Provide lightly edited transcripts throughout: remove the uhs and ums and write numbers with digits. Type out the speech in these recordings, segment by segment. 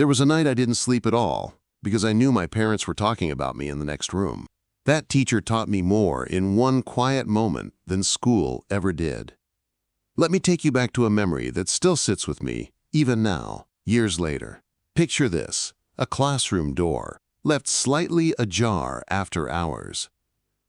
There was a night I didn't sleep at all because I knew my parents were talking about me in the next room. That teacher taught me more in one quiet moment than school ever did. Let me take you back to a memory that still sits with me, even now, years later. Picture this, a classroom door, left slightly ajar after hours.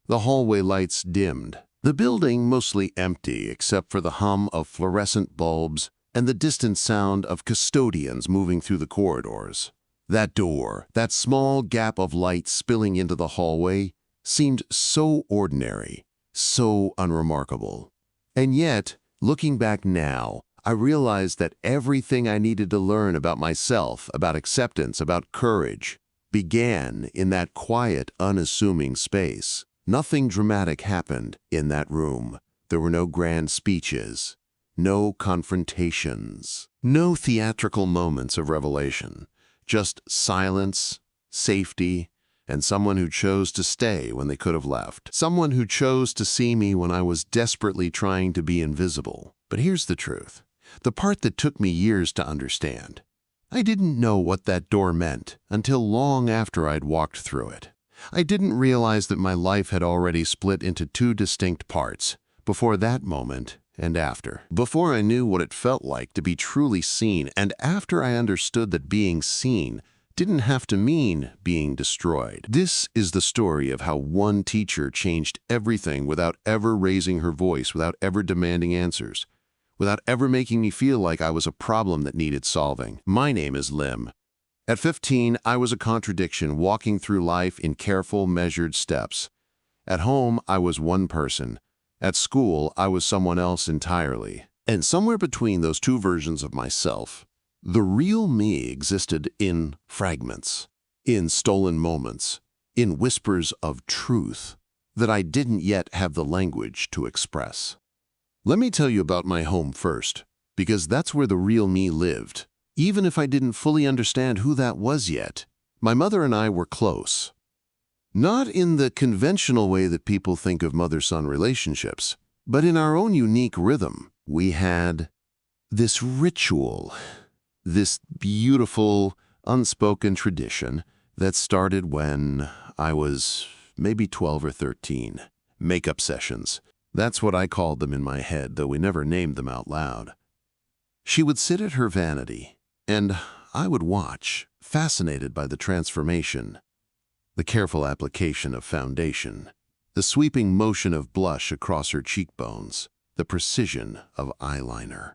The hallway lights dimmed, the building mostly empty except for the hum of fluorescent bulbs and the distant sound of custodians moving through the corridors. That door, that small gap of light spilling into the hallway, seemed so ordinary, so unremarkable. And yet, looking back now, I realized that everything I needed to learn about myself, about acceptance, about courage, began in that quiet, unassuming space. Nothing dramatic happened in that room. There were no grand speeches, no confrontations, no theatrical moments of revelation, just silence, safety, and someone who chose to stay when they could have left. Someone who chose to see me when I was desperately trying to be invisible. But here's the truth, the part that took me years to understand. I didn't know what that door meant until long after I'd walked through it. I didn't realize that my life had already split into two distinct parts, before that moment and after. Before I knew what it felt like to be truly seen, and after I understood that being seen didn't have to mean being destroyed. This is the story of how one teacher changed everything without ever raising her voice, without ever demanding answers, without ever making me feel like I was a problem that needed solving. My name is Lim. At 15, I was a contradiction, walking through life in careful, measured steps. At home, I was one person. At school, I was someone else entirely. And somewhere between those two versions of myself, the real me existed in fragments, in stolen moments, in whispers of truth that I didn't yet have the language to express. Let me tell you about my home first, because that's where the real me lived. Even if I didn't fully understand who that was yet, my mother and I were close. Not in the conventional way that people think of mother-son relationships, but in our own unique rhythm. We had this ritual, this beautiful, unspoken tradition that started when I was maybe 12 or 13. Makeup sessions. That's what I called them in my head, though we never named them out loud. She would sit at her vanity, and I would watch, fascinated by the transformation, the careful application of foundation, the sweeping motion of blush across her cheekbones, the precision of eyeliner,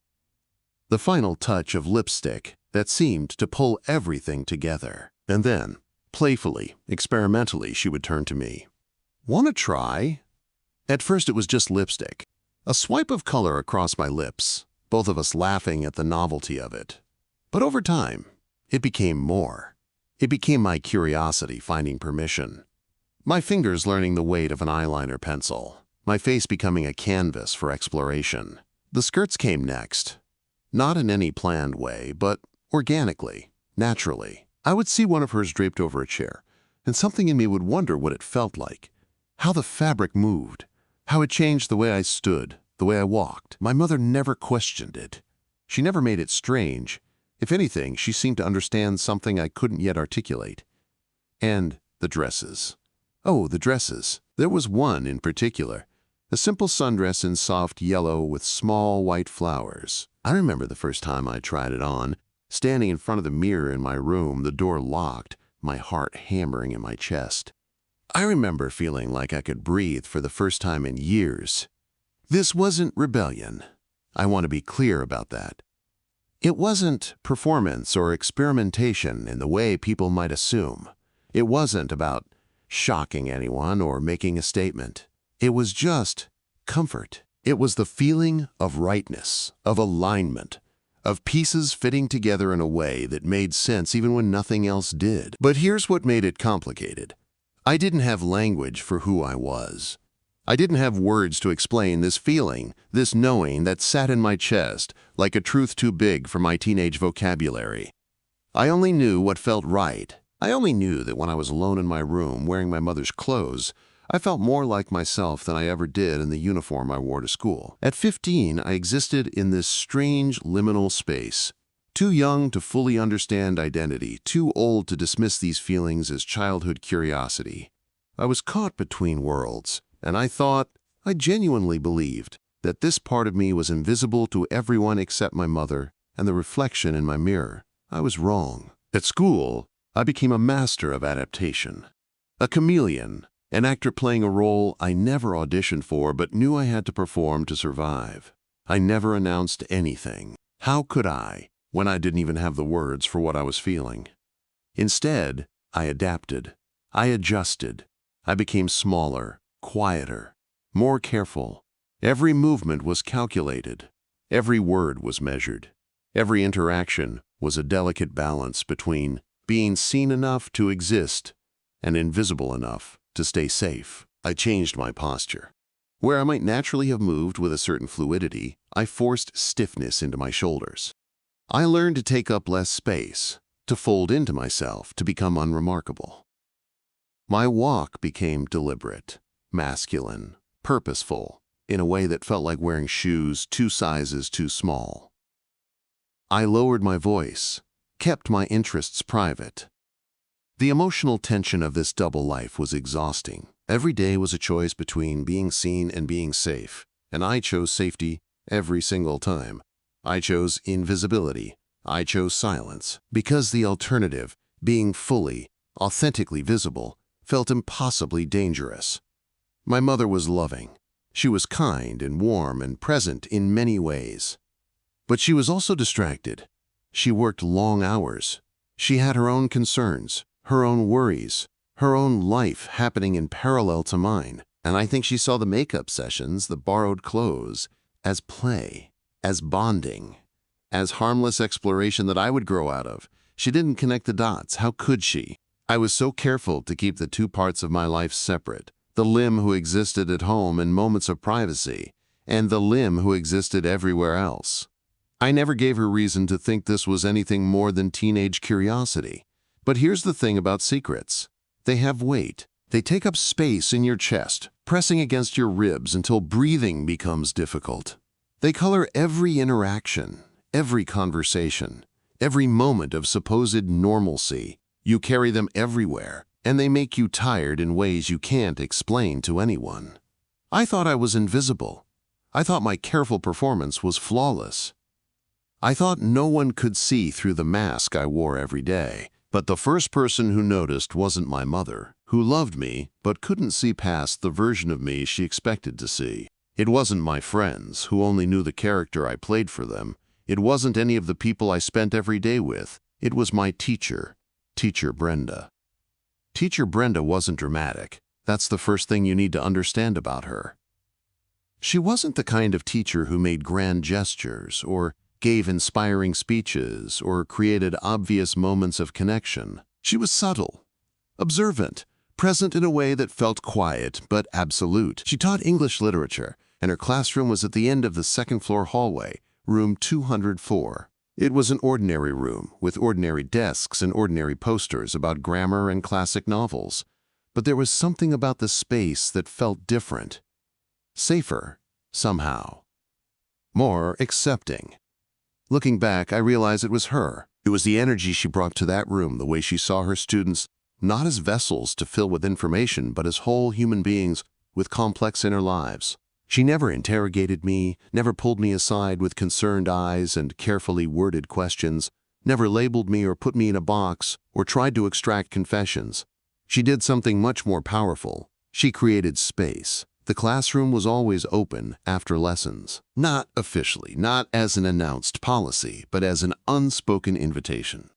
the final touch of lipstick that seemed to pull everything together. And then, playfully, experimentally, she would turn to me. "Want to try?" At first it was just lipstick, a swipe of color across my lips, both of us laughing at the novelty of it. But over time, it became more. It became my curiosity finding permission. My fingers learning the weight of an eyeliner pencil. My face becoming a canvas for exploration. The skirts came next. Not in any planned way, but organically, naturally. I would see one of hers draped over a chair, and something in me would wonder what it felt like, how the fabric moved, how it changed the way I stood, the way I walked. My mother never questioned it. She never made it strange. If anything, she seemed to understand something I couldn't yet articulate. And the dresses. Oh, the dresses. There was one in particular, a simple sundress in soft yellow with small white flowers. I remember the first time I tried it on, standing in front of the mirror in my room, the door locked, my heart hammering in my chest. I remember feeling like I could breathe for the first time in years. This wasn't rebellion. I want to be clear about that. It wasn't performance or experimentation in the way people might assume. It wasn't about shocking anyone or making a statement. It was just comfort. It was the feeling of rightness, of alignment, of pieces fitting together in a way that made sense even when nothing else did. But here's what made it complicated. I didn't have language for who I was. I didn't have words to explain this feeling, this knowing that sat in my chest like a truth too big for my teenage vocabulary. I only knew what felt right. I only knew that when I was alone in my room wearing my mother's clothes, I felt more like myself than I ever did in the uniform I wore to school. At 15, I existed in this strange liminal space, Too young to fully understand identity, too old to dismiss these feelings as childhood curiosity. I was caught between worlds, and I genuinely believed, that this part of me was invisible to everyone except my mother and the reflection in my mirror. I was wrong. At school, I became a master of adaptation. A chameleon, an actor playing a role I never auditioned for but knew I had to perform to survive. I never announced anything. How could I, when I didn't even have the words for what I was feeling? Instead, I adapted. I adjusted. I became smaller, quieter, more careful. Every movement was calculated. Every word was measured. Every interaction was a delicate balance between being seen enough to exist and invisible enough to stay safe. I changed my posture. Where I might naturally have moved with a certain fluidity, I forced stiffness into my shoulders. I learned to take up less space, to fold into myself, to become unremarkable. My walk became deliberate, masculine, purposeful, in a way that felt like wearing shoes 2 sizes too small. I lowered my voice, kept my interests private. The emotional tension of this double life was exhausting. Every day was a choice between being seen and being safe, and I chose safety every single time. I chose invisibility. I chose silence, because the alternative, being fully, authentically visible, felt impossibly dangerous. My mother was loving. She was kind and warm and present in many ways. But she was also distracted. She worked long hours. She had her own concerns, her own worries, her own life happening in parallel to mine. And I think she saw the makeup sessions, the borrowed clothes, as play, as bonding, as harmless exploration that I would grow out of. She didn't connect the dots. How could she? I was so careful to keep the 2 parts of my life separate. The Lim who existed at home in moments of privacy, and the Lim who existed everywhere else. I never gave her reason to think this was anything more than teenage curiosity. But here's the thing about secrets. They have weight. They take up space in your chest, pressing against your ribs until breathing becomes difficult. They color every interaction, every conversation, every moment of supposed normalcy. You carry them everywhere, and they make you tired in ways you can't explain to anyone. I thought I was invisible. I thought my careful performance was flawless. I thought no one could see through the mask I wore every day. But the first person who noticed wasn't my mother, who loved me but couldn't see past the version of me she expected to see. It wasn't my friends, who only knew the character I played for them. It wasn't any of the people I spent every day with. It was my teacher, Teacher Brenda. Teacher Brenda wasn't dramatic. That's the first thing you need to understand about her. She wasn't the kind of teacher who made grand gestures or gave inspiring speeches or created obvious moments of connection. She was subtle, observant, present in a way that felt quiet but absolute. She taught English literature, and her classroom was at the end of the 2nd-floor hallway, room 204. It was an ordinary room, with ordinary desks and ordinary posters about grammar and classic novels. But there was something about the space that felt different. Safer, somehow. More accepting. Looking back, I realized it was her. It was the energy she brought to that room, the way she saw her students, not as vessels to fill with information, but as whole human beings with complex inner lives. She never interrogated me, never pulled me aside with concerned eyes and carefully worded questions, never labeled me or put me in a box or tried to extract confessions. She did something much more powerful. She created space. The classroom was always open after lessons, not officially, not as an announced policy, but as an unspoken invitation.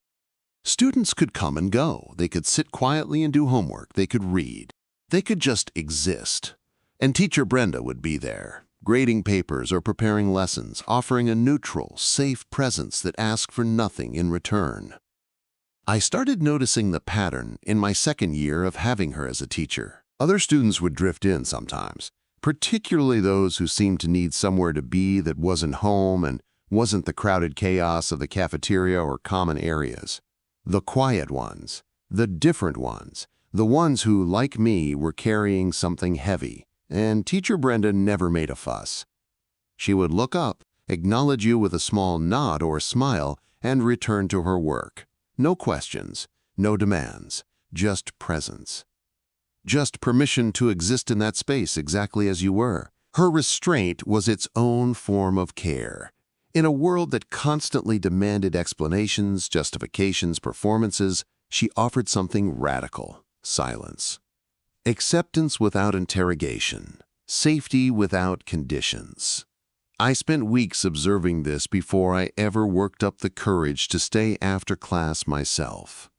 Students could come and go. They could sit quietly and do homework. They could read. They could just exist. And Teacher Brenda would be there, grading papers or preparing lessons, offering a neutral, safe presence that asked for nothing in return. I started noticing the pattern in my 2nd year of having her as a teacher. Other students would drift in sometimes, particularly those who seemed to need somewhere to be that wasn't home and wasn't the crowded chaos of the cafeteria or common areas. The quiet ones, the different ones, the ones who, like me, were carrying something heavy. And Teacher Brenda never made a fuss. She would look up, acknowledge you with a small nod or a smile, and returned to her work. No questions, no demands, just presence. Just permission to exist in that space exactly as you were. Her restraint was its own form of care. In a world that constantly demanded explanations, justifications, performances, she offered something radical: silence. Acceptance without interrogation. Safety without conditions. I spent weeks observing this before I ever worked up the courage to stay after class myself.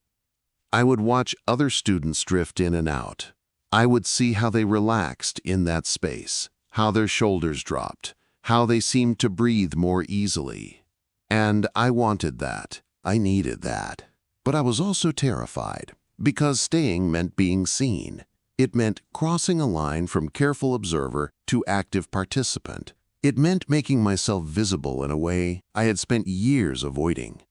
I would watch other students drift in and out. I would see how they relaxed in that space, how their shoulders dropped, how they seemed to breathe more easily. And I wanted that. I needed that. But I was also terrified, because staying meant being seen. It meant crossing a line from careful observer to active participant. It meant making myself visible in a way I had spent years avoiding.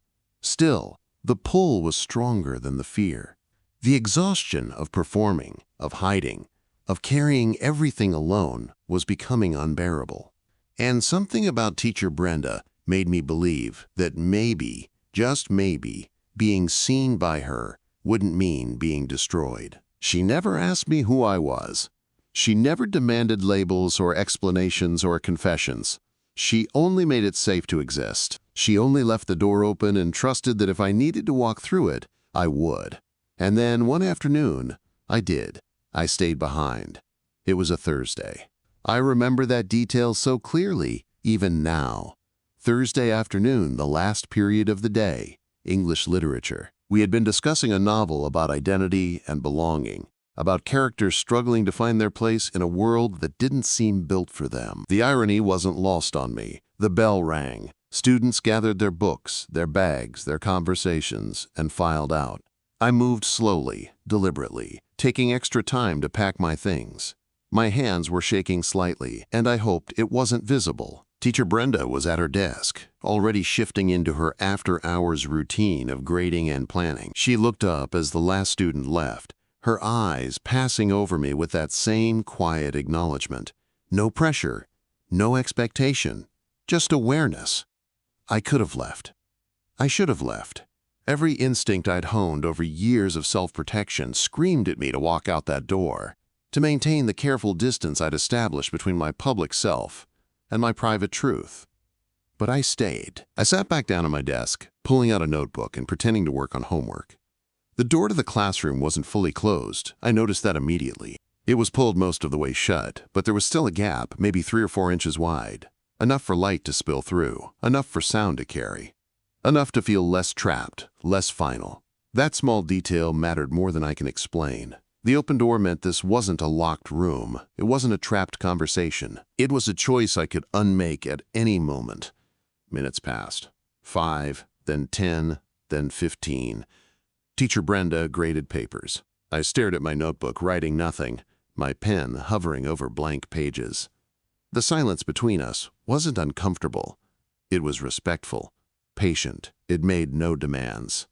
Still, the pull was stronger than the fear. The exhaustion of performing, of hiding, of carrying everything alone was becoming unbearable. And something about Teacher Brenda made me believe that maybe, just maybe, being seen by her wouldn't mean being destroyed. She never asked me who I was. She never demanded labels or explanations or confessions. She only made it safe to exist. She only left the door open and trusted that if I needed to walk through it, I would. And then one afternoon, I did. I stayed behind. It was a Thursday. I remember that detail so clearly, even now. Thursday afternoon, the last period of the day, English literature. We had been discussing a novel about identity and belonging, about characters struggling to find their place in a world that didn't seem built for them. The irony wasn't lost on me. The bell rang. Students gathered their books, their bags, their conversations, and filed out. I moved slowly, deliberately, taking extra time to pack my things. My hands were shaking slightly, and I hoped it wasn't visible. Teacher Brenda was at her desk, already shifting into her after-hours routine of grading and planning. She looked up as the last student left, her eyes passing over me with that same quiet acknowledgement. No pressure, no expectation, just awareness. I could have left. I should have left. Every instinct I'd honed over years of self-protection screamed at me to walk out that door, to maintain the careful distance I'd established between my public self and my private truth. But I stayed. I sat back down at my desk, pulling out a notebook and pretending to work on homework. The door to the classroom wasn't fully closed. I noticed that immediately. It was pulled most of the way shut, but there was still a gap, maybe 3 or 4 inches wide. Enough for light to spill through, enough for sound to carry. Enough to feel less trapped, less final. That small detail mattered more than I can explain. The open door meant this wasn't a locked room. It wasn't a trapped conversation. It was a choice I could unmake at any moment. Minutes passed. 5, then 10, then 15. Teacher Brenda graded papers. I stared at my notebook, writing nothing, my pen hovering over blank pages. The silence between us wasn't uncomfortable. It was respectful, patient. It made no demands.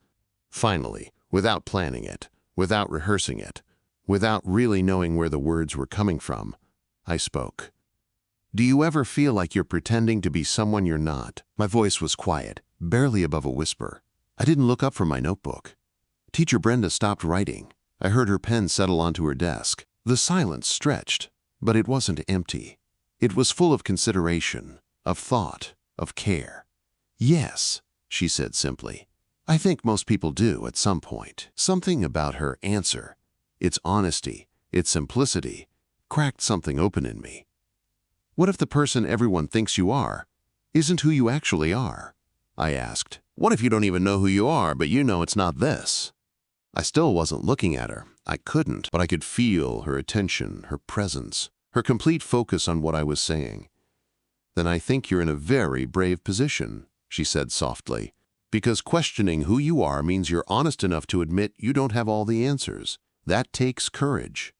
Finally, without planning it, without rehearsing it, without really knowing where the words were coming from, I spoke. Do you ever feel like you're pretending to be someone you're not? My voice was quiet, barely above a whisper. I didn't look up from my notebook. Teacher Brenda stopped writing. I heard her pen settle onto her desk. The silence stretched, but it wasn't empty. It was full of consideration, of thought, of care. Yes, she said simply. I think most people do at some point. Something about her answer, its honesty, its simplicity, cracked something open in me. What if the person everyone thinks you are isn't who you actually are? I asked. What if you don't even know who you are, but you know it's not this? I still wasn't looking at her. I couldn't, but I could feel her attention, her presence, her complete focus on what I was saying. Then I think you're in a very brave position, she said softly, because questioning who you are means you're honest enough to admit you don't have all the answers. That takes courage.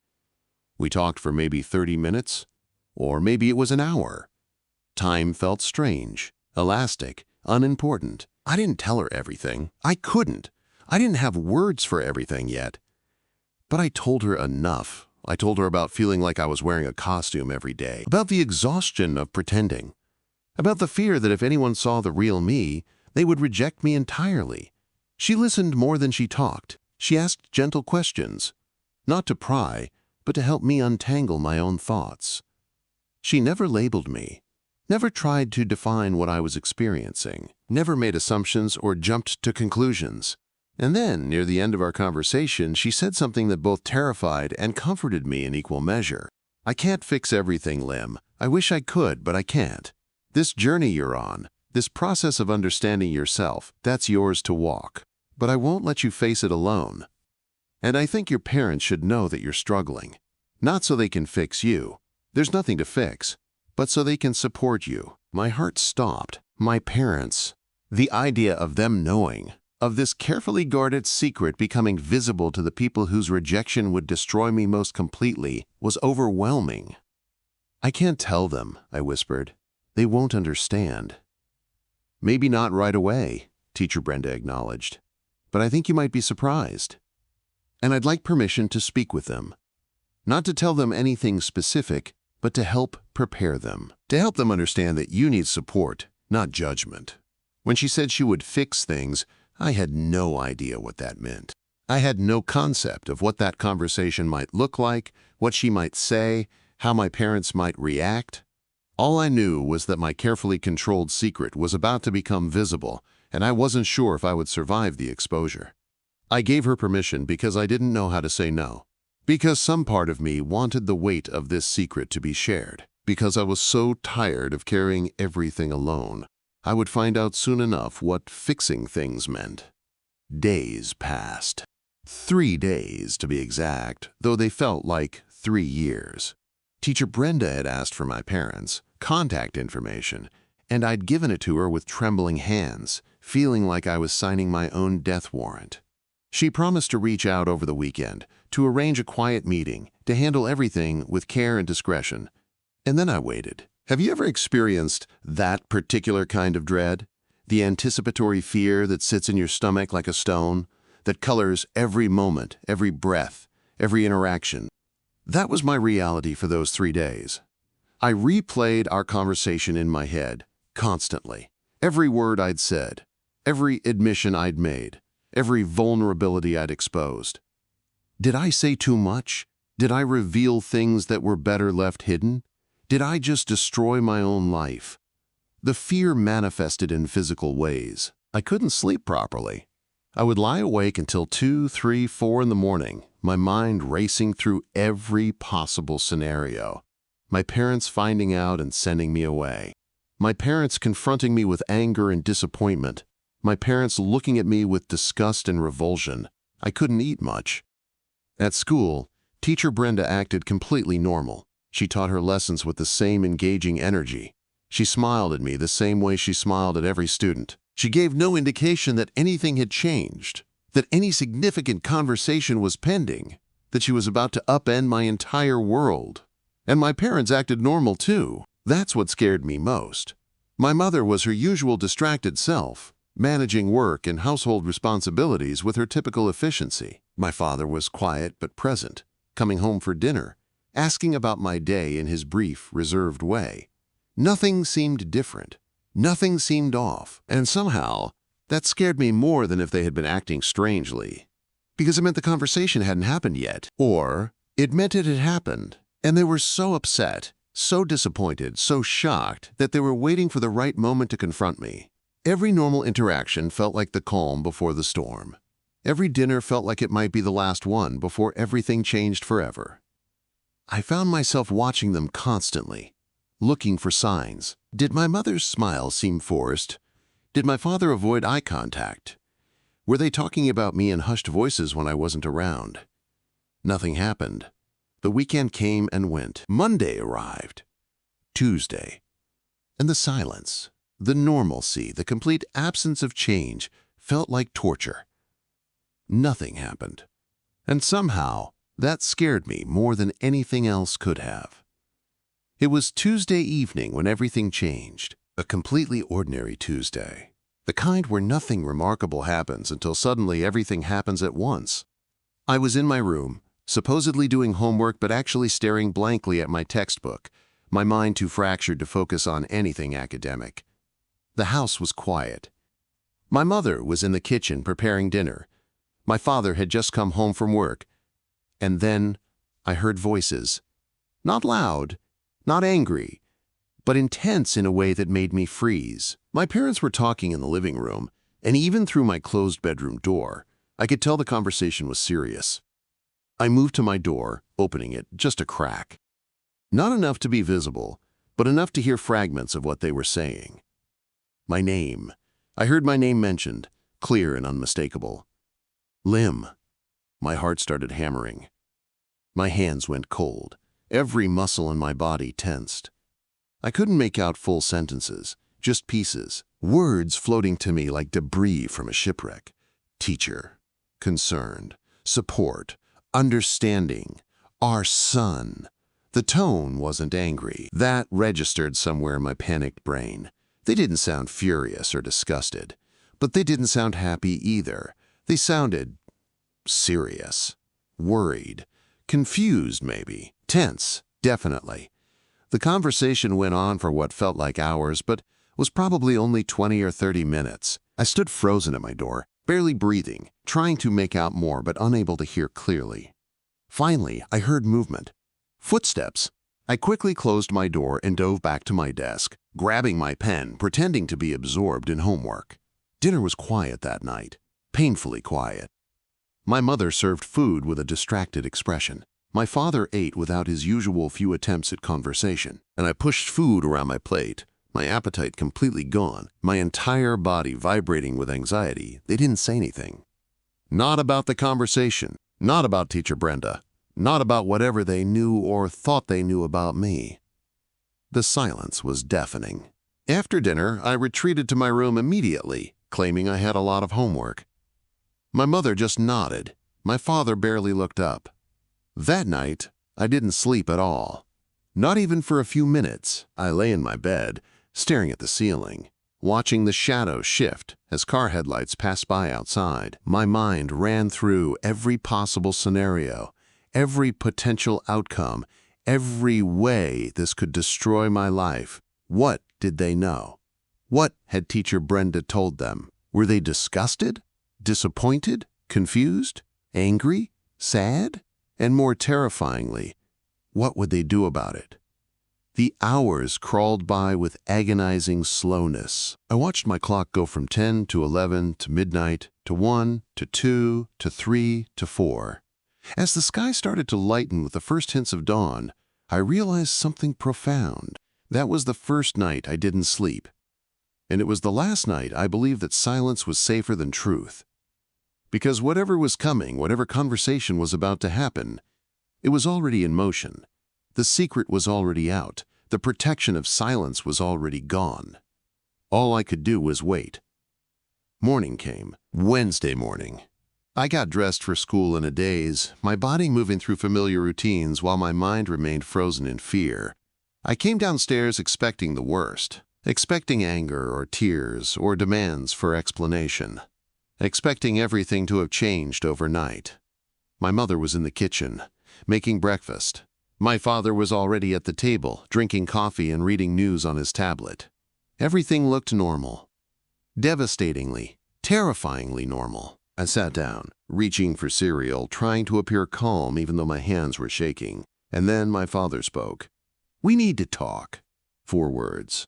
We talked for maybe 30 minutes, or maybe it was an hour. Time felt strange, elastic, unimportant. I didn't tell her everything. I couldn't. I didn't have words for everything yet. But I told her enough. I told her about feeling like I was wearing a costume every day, about the exhaustion of pretending, about the fear that if anyone saw the real me, They would reject me entirely. She listened more than she talked. She asked gentle questions, not to pry, but to help me untangle my own thoughts. She never labeled me, never tried to define what I was experiencing, never made assumptions or jumped to conclusions. And then, near the end of our conversation, she said something that both terrified and comforted me in equal measure. "I can't fix everything, Lim. I wish I could, but I can't. This journey you're on, this process of understanding yourself, that's yours to walk. But I won't let you face it alone. And I think your parents should know that you're struggling. Not so they can fix you. There's nothing to fix, but so they can support you." My heart stopped. My parents. The idea of them knowing, of this carefully guarded secret becoming visible to the people whose rejection would destroy me most completely, was overwhelming. "I can't tell them," I whispered. "They won't understand." "Maybe not right away," Teacher Brenda acknowledged. "But I think you might be surprised. And I'd like permission to speak with them. Not to tell them anything specific, but to help prepare them. To help them understand that you need support, not judgment." When she said she would fix things, I had no idea what that meant. I had no concept of what that conversation might look like, what she might say, how my parents might react. All I knew was that my carefully controlled secret was about to become visible, and I wasn't sure if I would survive the exposure. I gave her permission because I didn't know how to say no. Because some part of me wanted the weight of this secret to be shared. Because I was so tired of carrying everything alone. I would find out soon enough what fixing things meant. Days passed. 3 days, to be exact, though they felt like 3 years. Teacher Brenda had asked for my parents' contact information, and I'd given it to her with trembling hands, feeling like I was signing my own death warrant. She promised to reach out over the weekend, to arrange a quiet meeting, to handle everything with care and discretion. And then I waited. Have you ever experienced that particular kind of dread? The anticipatory fear that sits in your stomach like a stone, that colors every moment, every breath, every interaction. That was my reality for those 3 days. I replayed our conversation in my head, constantly. Every word I'd said, every admission I'd made, every vulnerability I'd exposed. Did I say too much? Did I reveal things that were better left hidden? Did I just destroy my own life? The fear manifested in physical ways. I couldn't sleep properly. I would lie awake until 2, 3, 4 in the morning, my mind racing through every possible scenario. My parents finding out and sending me away. My parents confronting me with anger and disappointment. My parents looking at me with disgust and revulsion. I couldn't eat much. At school, Teacher Brenda acted completely normal. She taught her lessons with the same engaging energy. She smiled at me the same way she smiled at every student. She gave no indication that anything had changed, that any significant conversation was pending, that she was about to upend my entire world. And my parents acted normal too. That's what scared me most. My mother was her usual distracted self, managing work and household responsibilities with her typical efficiency. My father was quiet but present, coming home for dinner, asking about my day in his brief, reserved way. Nothing seemed different. Nothing seemed off. And somehow, that scared me more than if they had been acting strangely. Because it meant the conversation hadn't happened yet. Or it meant it had happened, and they were so upset, so disappointed, so shocked that they were waiting for the right moment to confront me. Every normal interaction felt like the calm before the storm. Every dinner felt like it might be the last one before everything changed forever. I found myself watching them constantly, looking for signs. Did my mother's smile seem forced? Did my father avoid eye contact? Were they talking about me in hushed voices when I wasn't around? Nothing happened. The weekend came and went. Monday arrived. Tuesday. And the silence, the normalcy, the complete absence of change felt like torture. Nothing happened. And somehow, that scared me more than anything else could have. It was Tuesday evening when everything changed. A completely ordinary Tuesday. The kind where nothing remarkable happens until suddenly everything happens at once. I was in my room, supposedly doing homework but actually staring blankly at my textbook, my mind too fractured to focus on anything academic. The house was quiet. My mother was in the kitchen preparing dinner. My father had just come home from work. And then I heard voices. Not loud, not angry, but intense in a way that made me freeze. My parents were talking in the living room, and even through my closed bedroom door, I could tell the conversation was serious. I moved to my door, opening it just a crack. Not enough to be visible, but enough to hear fragments of what they were saying. My name. I heard my name mentioned, clear and unmistakable. Lim. My heart started hammering. My hands went cold. Every muscle in my body tensed. I couldn't make out full sentences, just pieces, words floating to me like debris from a shipwreck. Teacher, concerned, support, understanding, our son. The tone wasn't angry. That registered somewhere in my panicked brain. They didn't sound furious or disgusted, but they didn't sound happy either. They sounded serious, worried, confused maybe, tense, definitely. The conversation went on for what felt like hours, but was probably only 20 or 30 minutes. I stood frozen at my door, barely breathing, trying to make out more but unable to hear clearly. Finally, I heard movement. Footsteps. I quickly closed my door and dove back to my desk, grabbing my pen, pretending to be absorbed in homework. Dinner was quiet that night, painfully quiet. My mother served food with a distracted expression. My father ate without his usual few attempts at conversation, and I pushed food around my plate, my appetite completely gone, my entire body vibrating with anxiety. They didn't say anything. Not about the conversation, not about Teacher Brenda, not about whatever they knew or thought they knew about me. The silence was deafening. After dinner, I retreated to my room immediately, claiming I had a lot of homework. My mother just nodded. My father barely looked up. That night, I didn't sleep at all. Not even for a few minutes. I lay in my bed, staring at the ceiling, watching the shadows shift as car headlights passed by outside. My mind ran through every possible scenario, every potential outcome, every way this could destroy my life. What did they know? What had Teacher Brenda told them? Were they disgusted? Disappointed? Confused? Angry? Sad? And more terrifyingly, what would they do about it? The hours crawled by with agonizing slowness. I watched my clock go from 10 to 11 to midnight to 1 to 2 to 3 to 4. As the sky started to lighten with the first hints of dawn, I realized something profound. That was the first night I didn't sleep. And it was the last night I believed that silence was safer than truth. Because whatever was coming, whatever conversation was about to happen, it was already in motion. The secret was already out. The protection of silence was already gone. All I could do was wait. Morning came. Wednesday morning. I got dressed for school in a daze, my body moving through familiar routines while my mind remained frozen in fear. I came downstairs expecting the worst, expecting anger or tears or demands for explanation, expecting everything to have changed overnight. My mother was in the kitchen, making breakfast. My father was already at the table, drinking coffee and reading news on his tablet. Everything looked normal. Devastatingly, terrifyingly normal. I sat down, reaching for cereal, trying to appear calm even though my hands were shaking. And then my father spoke. "We need to talk." 4 words.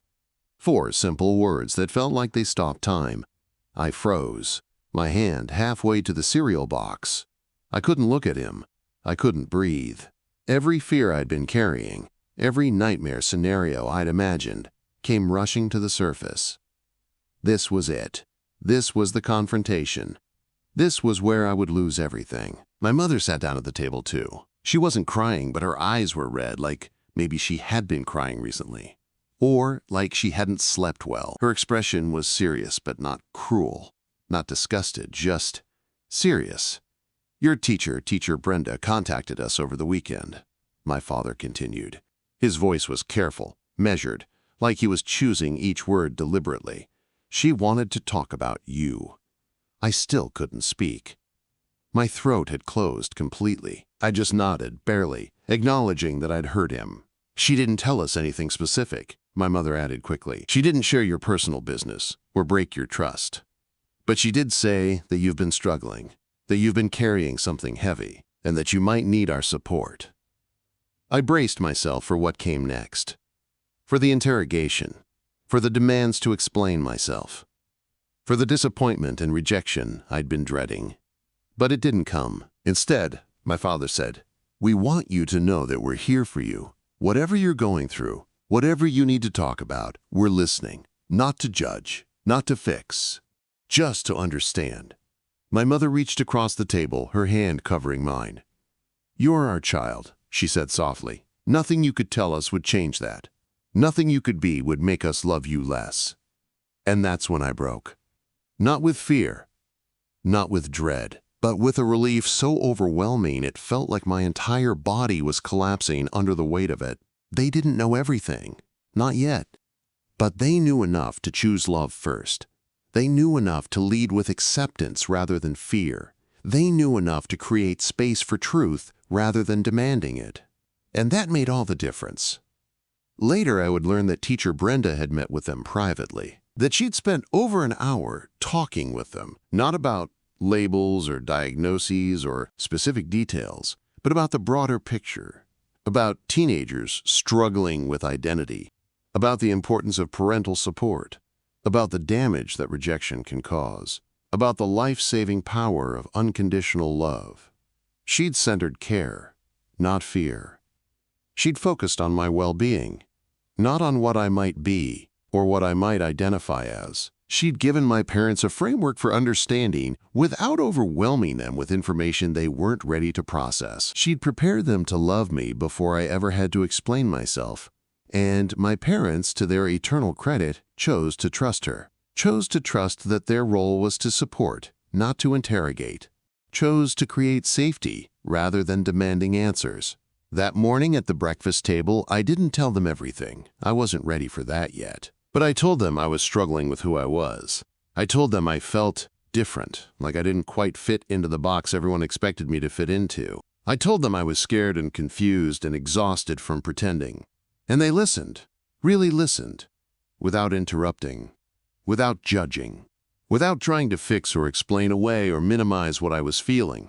4 simple words that felt like they stopped time. I froze, my hand halfway to the cereal box. I couldn't look at him. I couldn't breathe. Every fear I'd been carrying, every nightmare scenario I'd imagined, came rushing to the surface. This was it. This was the confrontation. This was where I would lose everything. My mother sat down at the table too. She wasn't crying, but her eyes were red, like maybe she had been crying recently. Or like she hadn't slept well. Her expression was serious, but not cruel. Not disgusted, just serious. "Your teacher, Teacher Brenda, contacted us over the weekend," my father continued. His voice was careful, measured, like he was choosing each word deliberately. "She wanted to talk about you." I still couldn't speak. My throat had closed completely. I just nodded, barely, acknowledging that I'd heard him. "She didn't tell us anything specific," my mother added quickly. "She didn't share your personal business or break your trust." But she did say that you've been struggling, that you've been carrying something heavy, and that you might need our support. I braced myself for what came next, for the interrogation, for the demands to explain myself, for the disappointment and rejection I'd been dreading. But it didn't come. Instead, my father said, "We want you to know that we're here for you. Whatever you're going through, whatever you need to talk about, we're listening. Not to judge, not to fix, just to understand." My mother reached across the table, her hand covering mine. "You're our child," she said softly. "Nothing you could tell us would change that. Nothing you could be would make us love you less." And that's when I broke. Not with fear, not with dread, but with a relief so overwhelming it felt like my entire body was collapsing under the weight of it. They didn't know everything, not yet. But they knew enough to choose love first. They knew enough to lead with acceptance rather than fear. They knew enough to create space for truth rather than demanding it. And that made all the difference. Later, I would learn that teacher Brenda had met with them privately, that she'd spent over an hour talking with them, not about labels or diagnoses or specific details, but about the broader picture, about teenagers struggling with identity, about the importance of parental support, about the damage that rejection can cause, about the life-saving power of unconditional love. She'd centered care, not fear. She'd focused on my well-being, not on what I might be or what I might identify as. She'd given my parents a framework for understanding without overwhelming them with information they weren't ready to process. She'd prepared them to love me before I ever had to explain myself. And my parents, to their eternal credit, chose to trust her. Chose to trust that their role was to support, not to interrogate. Chose to create safety rather than demanding answers. That morning at the breakfast table, I didn't tell them everything. I wasn't ready for that yet. But I told them I was struggling with who I was. I told them I felt different, like I didn't quite fit into the box everyone expected me to fit into. I told them I was scared and confused and exhausted from pretending. And they listened, really listened, without interrupting, without judging, without trying to fix or explain away or minimize what I was feeling.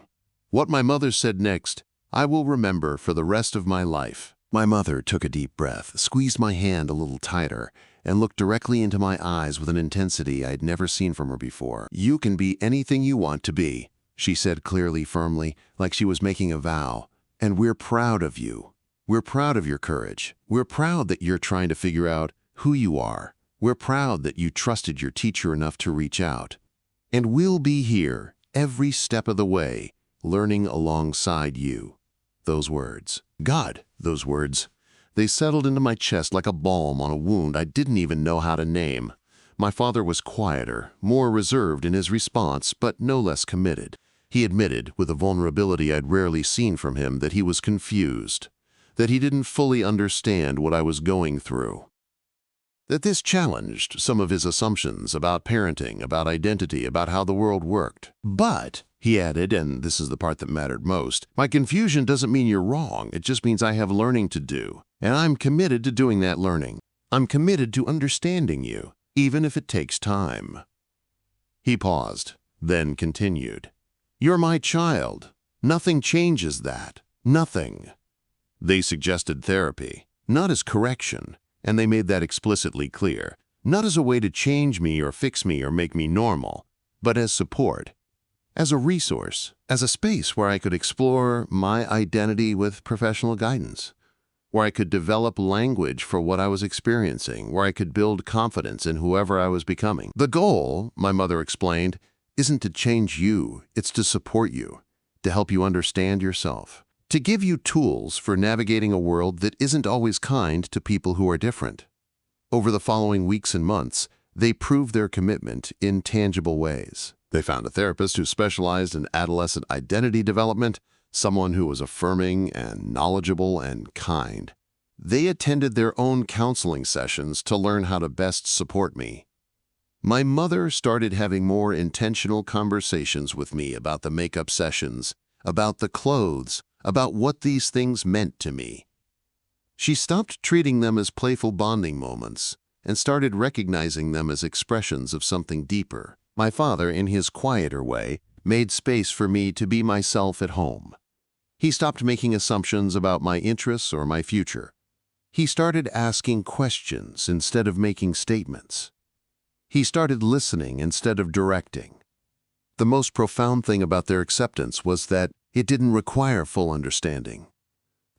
What my mother said next, I will remember for the rest of my life. My mother took a deep breath, squeezed my hand a little tighter, and looked directly into my eyes with an intensity I'd never seen from her before. "You can be anything you want to be," she said clearly, firmly, like she was making a vow. "And we're proud of you. We're proud of your courage. We're proud that you're trying to figure out who you are. We're proud that you trusted your teacher enough to reach out. And we'll be here every step of the way, learning alongside you." Those words. God, those words. They settled into my chest like a balm on a wound I didn't even know how to name. My father was quieter, more reserved in his response, but no less committed. He admitted, with a vulnerability I'd rarely seen from him, that he was confused, that he didn't fully understand what I was going through, that this challenged some of his assumptions about parenting, about identity, about how the world worked. "But," he added, and this is the part that mattered most, "my confusion doesn't mean you're wrong. It just means I have learning to do. And I'm committed to doing that learning. I'm committed to understanding you, even if it takes time." He paused, then continued. "You're my child. Nothing changes that. Nothing." They suggested therapy, not as correction, and they made that explicitly clear, not as a way to change me or fix me or make me normal, but as support, as a resource, as a space where I could explore my identity with professional guidance, where I could develop language for what I was experiencing, where I could build confidence in whoever I was becoming. "The goal," my mother explained, "isn't to change you, it's to support you, to help you understand yourself, to give you tools for navigating a world that isn't always kind to people who are different." Over the following weeks and months, they proved their commitment in tangible ways. They found a therapist who specialized in adolescent identity development, someone who was affirming and knowledgeable and kind. They attended their own counseling sessions to learn how to best support me. My mother started having more intentional conversations with me about the makeup sessions, about the clothes, about what these things meant to me. She stopped treating them as playful bonding moments and started recognizing them as expressions of something deeper. My father, in his quieter way, made space for me to be myself at home. He stopped making assumptions about my interests or my future. He started asking questions instead of making statements. He started listening instead of directing. The most profound thing about their acceptance was that it didn't require full understanding.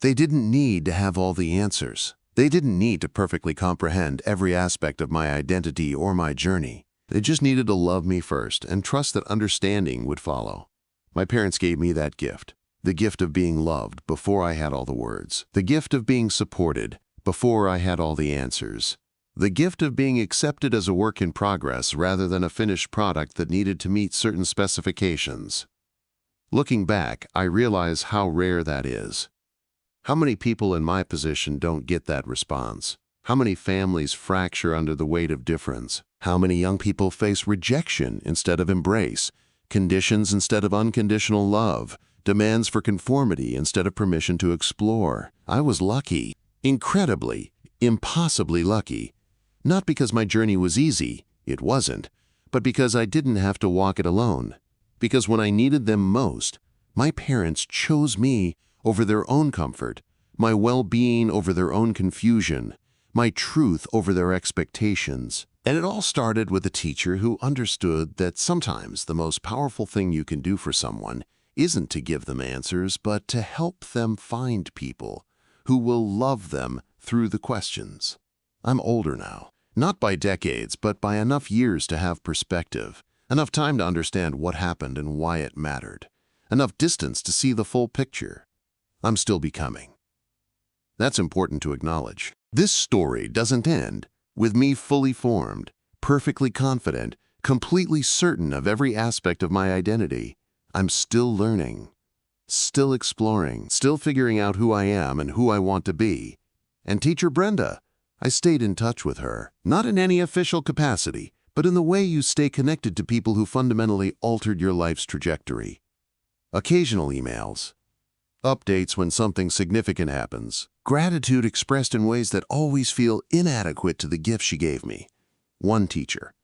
They didn't need to have all the answers. They didn't need to perfectly comprehend every aspect of my identity or my journey. They just needed to love me first and trust that understanding would follow. My parents gave me that gift, the gift of being loved before I had all the words, the gift of being supported before I had all the answers, the gift of being accepted as a work in progress rather than a finished product that needed to meet certain specifications. Looking back, I realize how rare that is. How many people in my position don't get that response? How many families fracture under the weight of difference? How many young people face rejection instead of embrace, conditions instead of unconditional love, demands for conformity instead of permission to explore? I was lucky, incredibly, impossibly lucky. Not because my journey was easy, it wasn't, but because I didn't have to walk it alone. Because when I needed them most, my parents chose me over their own comfort, my well-being over their own confusion, my truth over their expectations. And it all started with a teacher who understood that sometimes the most powerful thing you can do for someone isn't to give them answers, but to help them find people who will love them through the questions. I'm older now, not by decades, but by enough years to have perspective, enough time to understand what happened and why it mattered, enough distance to see the full picture. I'm still becoming. That's important to acknowledge. This story doesn't end with me fully formed, perfectly confident, completely certain of every aspect of my identity. I'm still learning, still exploring, still figuring out who I am and who I want to be. And Teacher Brenda, I stayed in touch with her, not in any official capacity, but in the way you stay connected to people who fundamentally altered your life's trajectory. Occasional emails, updates when something significant happens, gratitude expressed in ways that always feel inadequate to the gift she gave me. One teacher,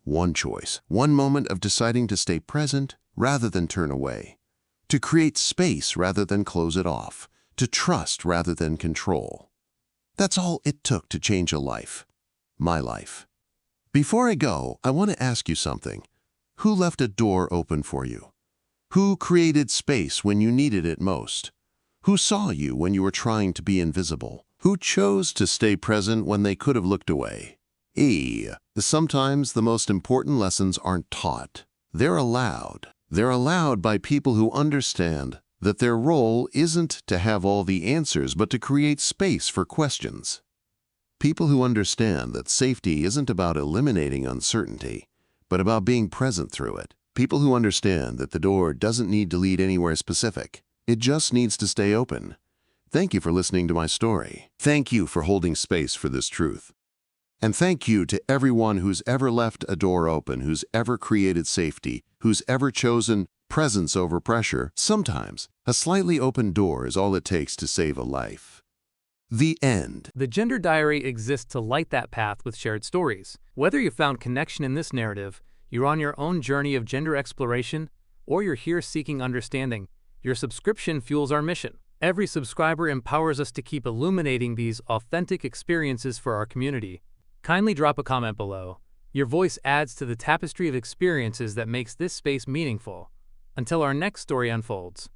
one choice, one moment of deciding to stay present rather than turn away, to create space rather than close it off, to trust rather than control. That's all it took to change a life, my life. Before I go, I want to ask you something. Who left a door open for you? Who created space when you needed it most? Who saw you when you were trying to be invisible? Who chose to stay present when they could have looked away? Sometimes the most important lessons aren't taught. They're allowed. They're allowed by people who understand that their role isn't to have all the answers, but to create space for questions. People who understand that safety isn't about eliminating uncertainty, but about being present through it. People who understand that the door doesn't need to lead anywhere specific. It just needs to stay open. Thank you for listening to my story. Thank you for holding space for this truth. And thank you to everyone who's ever left a door open, who's ever created safety, who's ever chosen presence over pressure. Sometimes a slightly open door is all it takes to save a life. The end. The Gender Diary exists to light that path with shared stories. Whether you found connection in this narrative, you're on your own journey of gender exploration, or you're here seeking understanding, your subscription fuels our mission. Every subscriber empowers us to keep illuminating these authentic experiences for our community. Kindly drop a comment below. Your voice adds to the tapestry of experiences that makes this space meaningful. Until our next story unfolds.